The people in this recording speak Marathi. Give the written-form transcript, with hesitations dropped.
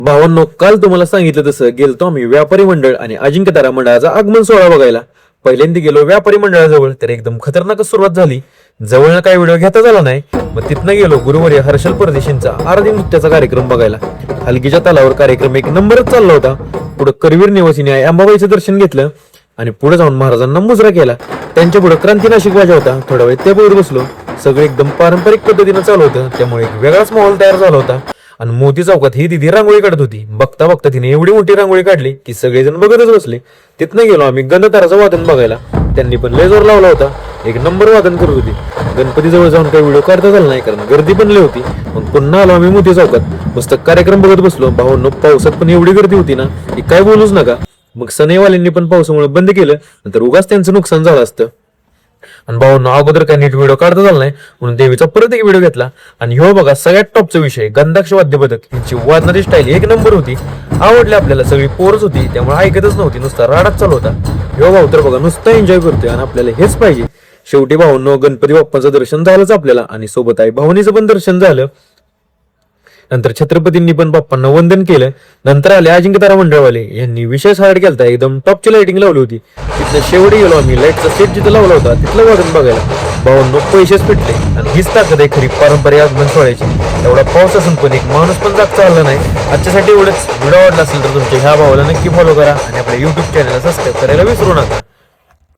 भावांनो, काल तुम्हाला सांगितलं तसं गेलतो आम्ही व्यापारी मंडळ आणि अजिंक्य तारा मंडळाचा आगमन सोहळा बघायला. पहिल्यांदा गेलो व्यापारी मंडळाजवळ तर एकदम खतरनाक सुरुवात झाली. जवळनं काही व्हिडिओ घेता झाला नाही. मग तिथनं गेलो गुरुवारी हर्षल परदेशींचा आरती नृत्याचा कार्यक्रम बघायला. हलगीच्या तालावर कार्यक्रम एक नंबरच चालला होता. पुढे करवीर निवासिनी आई अंबाबाईचं दर्शन घेतलं आणि पुढे जाऊन महाराजांना मुजरा केला. त्यांच्या पुढे क्रांती नाशिक वाजा होता. थोडा वेळ त्या बोर बसलो. सगळं एकदम पारंपरिक पद्धतीनं चालू होतं, त्यामुळे एक वेगळाच माहोल तयार झाला होता. आणि मोती चौकात ही दिदी रांगोळी काढत होती. बघता बघता तिने एवढी मोठी रांगोळी काढली की सगळेजण बघतच बसले. तिथनं गेलो आम्ही गंधताराचं वादन बघायला. त्यांनी पण लय जोर लावला होता. एक नंबर वादन करत होती. गणपती जवळ जाऊन काही व्हिडिओ काढता झाला नाही, कारण गर्दी पण लय होती. मग पुन्हा आलो आम्ही मोती चौकात. मस्त कार्यक्रम बघत बसलो. भावांनो, पावसात पण एवढी गर्दी होती ना की काय बोलूच नका. मग सनईवाल्यांनी पण पावसामुळे बंद केलं, नंतर उगाच त्यांचं नुकसान झालं असतं. आणि भावांनो, अगोदर काय नीट व्हिडिओ काढता झाला नाही, म्हणून देवीचा परत एक व्हिडिओ घेतला. आणि ह्यो बघा सगळ्यात टॉपचा विषय, गंधाक्ष वाद्य पथक यांची वाजनाची स्टाईल एक नंबर होती. आवडली आपल्याला. सगळी पोरच होती, त्यामुळे ऐकतच नव्हती, नुसता राडाच चालू होता. ह्यो भाऊ तर बघा नुसता एन्जॉय करतोय आणि आपल्याला हेच पाहिजे. शेवटी भावांनो, गणपती बाप्पाचं दर्शन झालंच आपल्याला आणि सोबत आई भावनीचं पण दर्शन झालं. नंतर छत्रपतींनी पण बाप्पांना वंदन केलं. नंतर आले अजिंक्य तारा मंडळवाले. यांनी विशेष हार्ड केलता. एकदम टॉपची लाइटिंग लावली होती. तिथनं शेवटी गेलो आम्ही. लाईटचा सेट जिथं लावला होता तिथलं वादन बघायला. भावांनो, पैसेच पेटले. आणि हीच ताकद आहे खरी पारंपरिक आगमन सोहळ्याची. एवढा पाऊस असून पण एक माणूस पण जागचा आला नाही. आजच्यासाठी एवढंच. व्हिडिओ आवडला असेल तर तुमच्या ह्या भावाला नक्की फॉलो करा आणि आपल्या युट्यूब चॅनलला सबस्क्राईब करायला विसरू नका.